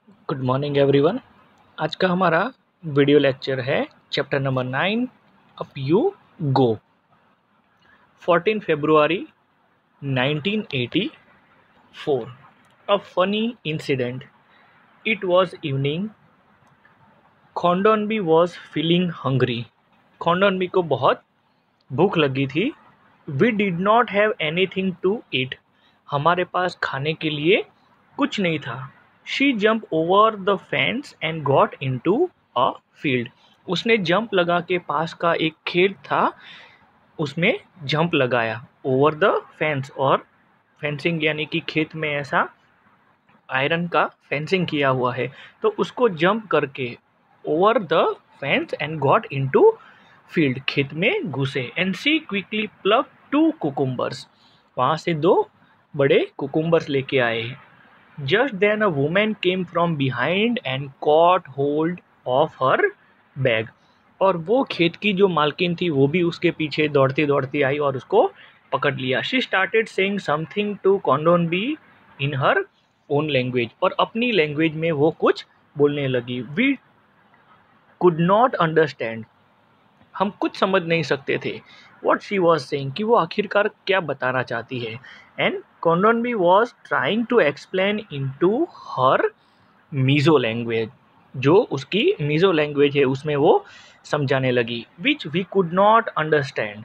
Good morning everyone. आज का हमारा वीडियो लेक्चर है chapter number 9 up you go. 14 फरवरी 1984। A funny incident. It was evening. Khondonbi was feeling hungry. Khondonbi को बहुत भूख लगी थी। We did not have anything to eat. हमारे पास खाने के लिए कुछ नहीं था। She jump over the fence and got into a field. उसने जंप लगा के पास का एक खेत था, उसमें जंप लगाया। ओवर द फेंस, और फेंसिंग यानी कि खेत में ऐसा आयरन का फेंसिंग किया हुआ है, तो उसको जंप करके over the fence and got into field, खेत में घुसे। And she quickly pluck 2 cucumbers. वहां से 2 बड़े कुकुम्बर्स लेके आए। Just then a women came from behind and caught hold of her bag. और वो खेत की जो मालकिन थी वो भी उसके पीछे दौड़ती दौड़ती आई और उसको पकड़ लिया। She started saying something to Kondonbi in her own language. और अपनी लैंग्वेज में वो कुछ बोलने लगी। We could not understand. हम कुछ समझ नहीं सकते थे वॉट शी वॉज सेइंग, कि वो आखिरकार क्या बताना चाहती है। And Kondonbi was trying to explain in to her Mizo language. जो उसकी मीजो लैंग्वेज है उसमें वो समझाने लगी। Which we could not understand.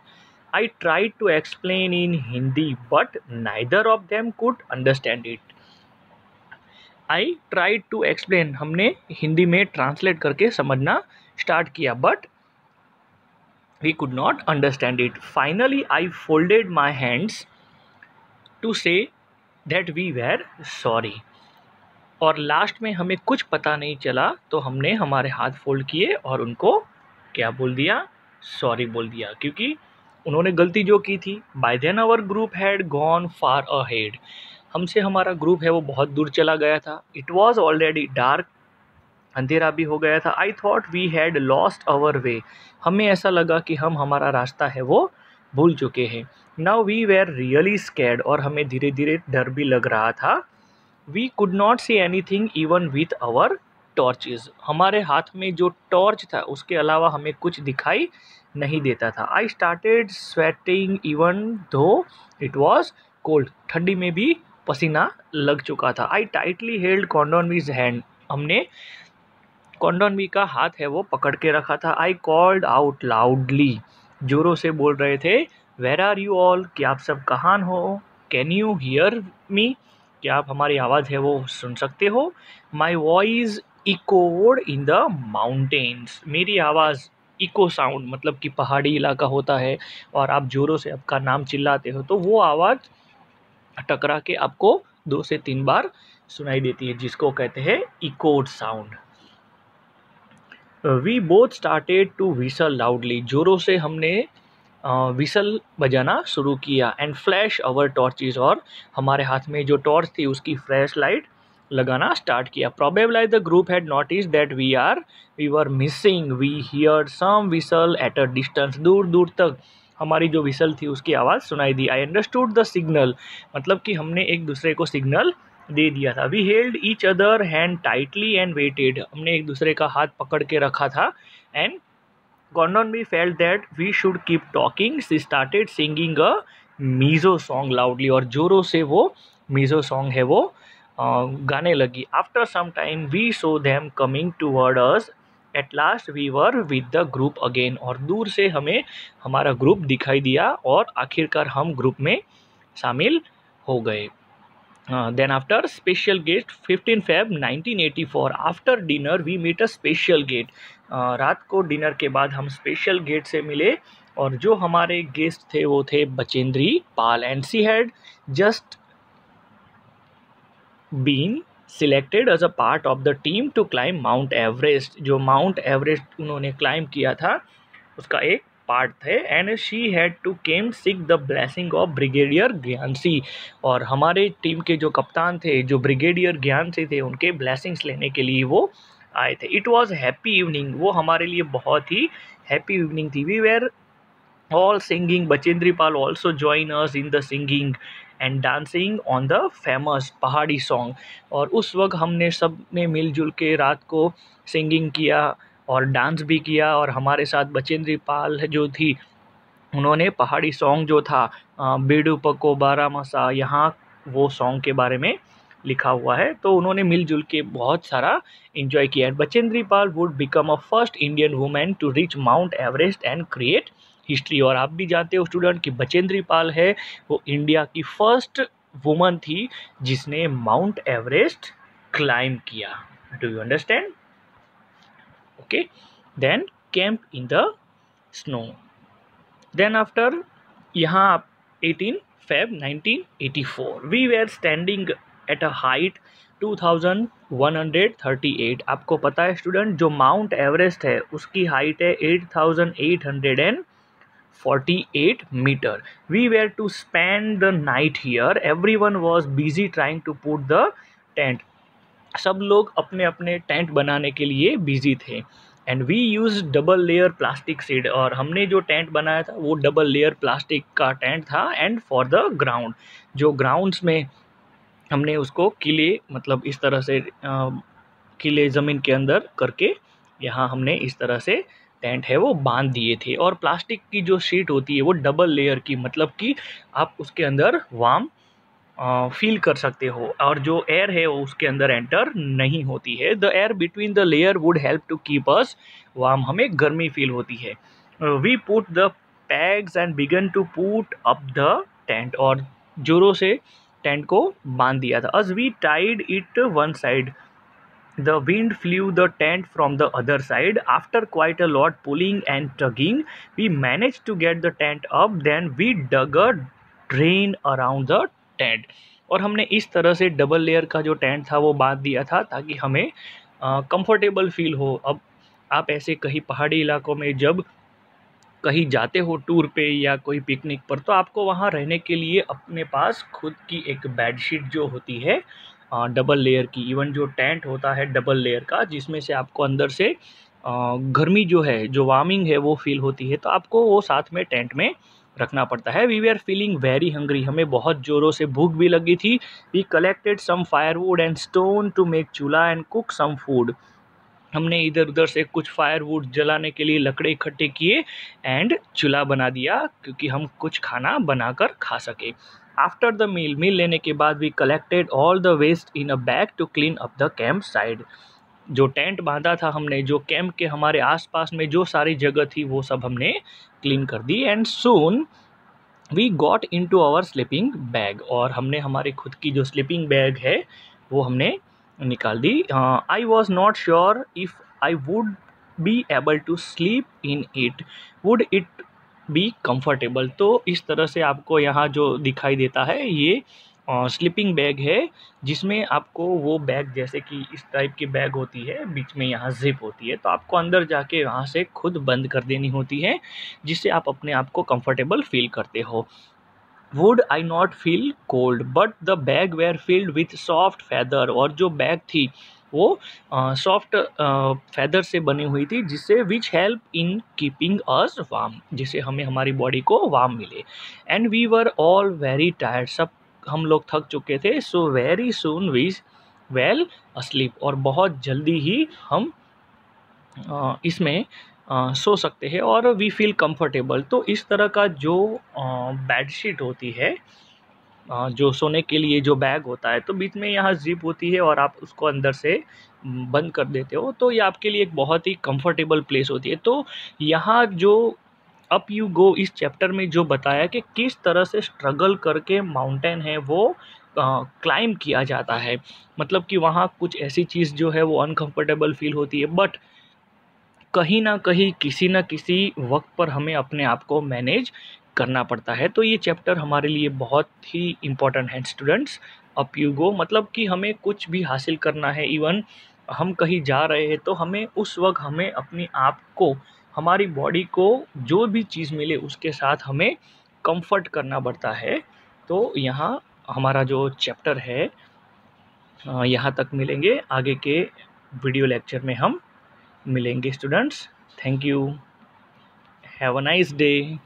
I tried to explain in Hindi but neither of them could understand it. I tried to explain, हमने हिंदी में translate करके समझना स्टार्ट किया, but we could not understand it. Finally, I folded my hands to say that we were sorry. और last में हमें कुछ पता नहीं चला तो हमने हमारे हाथ फोल्ड किए और उनको क्या बोल दिया, सॉरी बोल दिया, क्योंकि उन्होंने गलती जो की थी। By then our group had gone far ahead. हमसे हमारा ग्रुप है वो बहुत दूर चला गया था। इट वॉज ऑलरेडी डार्क, अंधेरा भी हो गया था। I thought we had lost our way. हमें ऐसा लगा कि हम हमारा रास्ता है वो भूल चुके हैं। Now we were really scared, और हमें धीरे धीरे डर भी लग रहा था। We could not see anything even with our torches. हमारे हाथ में जो टॉर्च था उसके अलावा हमें कुछ दिखाई नहीं देता था। I started sweating even though it was cold. ठंडी में भी पसीना लग चुका था। आई टाइटली हेल्ड कॉन्डोनवीज हैंड। हमने कॉन्डोनवी का हाथ है वो पकड़ के रखा था। आई कॉल्ड आउट लाउडली, जोरों से बोल रहे थे। वेर आर यू ऑल, कि आप सब कहाँ हो। कैन यू हियर मी, क्या आप हमारी आवाज़ है वो सुन सकते हो। My voice echoed in the mountains. मेरी आवाज़ इको साउंड, मतलब कि पहाड़ी इलाका होता है और आप जोरों से आपका नाम चिल्लाते हो तो वो आवाज़ टकरा के आपको 2 से 3 बार सुनाई देती है, जिसको कहते हैं echoed sound. We both started to whistle loudly. जोरों से हमने विसल बजाना शुरू किया। एंड फ्लैश अवर टॉर्चेस, और हमारे हाथ में जो टॉर्च थी उसकी फ्लैश लाइट लगाना स्टार्ट किया। Probably the group had notice that we were missing. We hear some whistle at a distance. दूर दूर तक हमारी जो विसल थी उसकी आवाज़ सुनाई दी। आई अंडरस्टूड द सिग्नल, मतलब कि हमने एक दूसरे को सिग्नल दे दिया था। We held each other hand tightly and waited. हमने एक दूसरे का हाथ पकड़ के रखा था। And Gordon felt that we should keep talking. She started singing a Mizo song loudly, और जोरों से वो मीज़ो सॉन्ग है वो गाने लगी। After some time we saw them coming toward us. At last we were with the group again. और दूर से हमें हमारा ग्रुप दिखाई दिया और आखिरकार हम ग्रुप में शामिल हो गए। Then after special guest 15 Feb 1984 after dinner we meet a special gate. रात को डिनर के बाद हम स्पेशल गेट से मिले, और जो हमारे गेस्ट थे वो थे Bachendri Pal. And she had just been selected as a part of the team to climb Mount Everest. जो माउंट एवरेस्ट उन्होंने क्लाइम किया था उसका एक पार्ट थे। And she had to came seek the blessing of Brigadier Gyansi. और हमारे टीम के जो कप्तान थे, जो ब्रिगेडियर ज्ञानसी थे, उनके ब्लेसिंग्स लेने के लिए वो आए थे। It was happy evening. वो हमारे लिए बहुत ही हैप्पी इवनिंग थी। We were all singing. Bachendri Pal also joined us in the singing, and dancing on the famous पहाड़ी सॉन्ग। और उस वक्त हमने सब ने मिलजुल के रात को सिंगिंग किया और डांस भी किया, और हमारे साथ बचेंद्री पाल जो थी उन्होंने पहाड़ी सॉन्ग जो था बेडू पको बारा मसा, यहाँ वो सॉन्ग के बारे में लिखा हुआ है, तो उन्होंने मिलजुल के बहुत सारा एंजॉय किया। Bachendri Pal would become a first Indian women to reach Mount Everest and create history. और आप भी जानते हो स्टूडेंट कि बचेंद्री पाल है वो इंडिया की फर्स्ट वुमन थी जिसने माउंट एवरेस्ट क्लाइम किया। Do you understand? Okay, then camp in the snow. Then after यहाँ 18 Feb 1984 we were standing at a height 2138। आपको पता है स्टूडेंट जो माउंट एवरेस्ट है उसकी हाइट है 8848 metre. We were to spend the night here, everyone was busy trying to put the tent। सब लोग अपने अपने टेंट बनाने के लिए बिजी थे। And we use double layer plastic sheet, और हमने जो टेंट बनाया था वो डबल लेयर प्लास्टिक का टेंट था। एंड फॉर द ग्राउंड, जो ग्राउंड्स में हमने उसको किले मतलब इस तरह से किले ज़मीन के अंदर करके यहाँ हमने इस तरह से टेंट है वो बांध दिए थे। और प्लास्टिक की जो शीट होती है वो डबल लेयर की, मतलब कि आप उसके अंदर वार्म फील कर सकते हो, और जो एयर है वो उसके अंदर एंटर नहीं होती है। The air between the layer would help to keep us warm, हमें गर्मी फील होती है। We put the pegs and began to put up the tent, और जोरों से टेंट को बांध दिया था। As we tied it one side, the wind flew the tent from the other side. After quite a lot pulling and tugging, we managed to get the tent up. Then we dug a drain around the tent। और हमने इस तरह से double layer का जो tent था वो बांध दिया था ताकि हमें कंफर्टेबल फील हो। अब आप ऐसे कहीं पहाड़ी इलाकों में जब कहीं जाते हो टूर पे या कोई पिकनिक पर, तो आपको वहाँ रहने के लिए अपने पास खुद की एक बेडशीट जो होती है डबल लेयर की, इवन जो टेंट होता है डबल लेयर का जिसमें से आपको अंदर से गर्मी जो है जो वार्मिंग है वो फील होती है, तो आपको वो साथ में टेंट में रखना पड़ता है। We we are feeling very hungry, हमें बहुत ज़ोरों से भूख भी लगी थी। We collected some firewood and stone to make chulha and cook some food. हमने इधर उधर से कुछ फायरवुड जलाने के लिए लकड़े इकट्ठे किए एंड चूल्हा बना दिया क्योंकि हम कुछ खाना बनाकर खा सके। आफ्टर द मील लेने के बाद we collected all the waste in a bag to clean up the camp side. जो टेंट बांधा था हमने, जो कैंप के हमारे आसपास में जो सारी जगह थी वो सब हमने क्लीन कर दी। And soon we got in to our sleeping bag, और हमने हमारी खुद की जो स्लीपिंग बैग है वो हमने निकाल दी। I was not sure if I would be able to sleep in it, would it be comfortable. तो इस तरह से आपको यहाँ जो दिखाई देता है ये स्लीपिंग बैग है, जिसमें आपको वो बैग जैसे कि इस टाइप की बैग होती है, बीच में यहाँ जिप होती है, तो आपको अंदर जाके वहाँ से खुद बंद कर देनी होती है जिससे आप अपने आप को कंफर्टेबल फील करते हो। Would I not feel cold but the bag were filled with soft feather, और जो बैग थी वो सॉफ्ट फैदर से बनी हुई थी जिससे which help in keeping us warm, जिससे हमें हमारी बॉडी को वार्म मिले। And we were all very tired, सब हम लोग थक चुके थे। So very soon we fell asleep, और बहुत जल्दी ही हम इसमें सो सकते हैं और वी फील कंफर्टेबल। तो इस तरह का जो बेडशीट होती है, जो सोने के लिए जो बैग होता है, तो बीच में यहाँ जिप होती है और आप उसको अंदर से बंद कर देते हो, तो ये आपके लिए एक बहुत ही कंफर्टेबल प्लेस होती है। तो यहाँ जो अप यू गो इस चैप्टर में जो बताया कि किस तरह से स्ट्रगल करके माउंटेन है वो क्लाइम किया जाता है, मतलब कि वहाँ कुछ ऐसी चीज़ जो है वो अनकंफर्टेबल फील होती है, बट कहीं ना कहीं किसी न किसी वक्त पर हमें अपने आप को मैनेज करना पड़ता है। तो ये चैप्टर हमारे लिए बहुत ही इम्पोर्टेंट है स्टूडेंट्स। अप यू गो मतलब कि हमें कुछ भी हासिल करना है, इवन हम कहीं जा रहे हैं तो हमें उस वक्त हमें अपने आप को, हमारी बॉडी को जो भी चीज़ मिले उसके साथ हमें कंफर्ट करना पड़ता है। तो यहाँ हमारा जो चैप्टर है यहाँ तक मिलेंगे, आगे के वीडियो लेक्चर में हम मिलेंगे students. Thank you, have a nice day.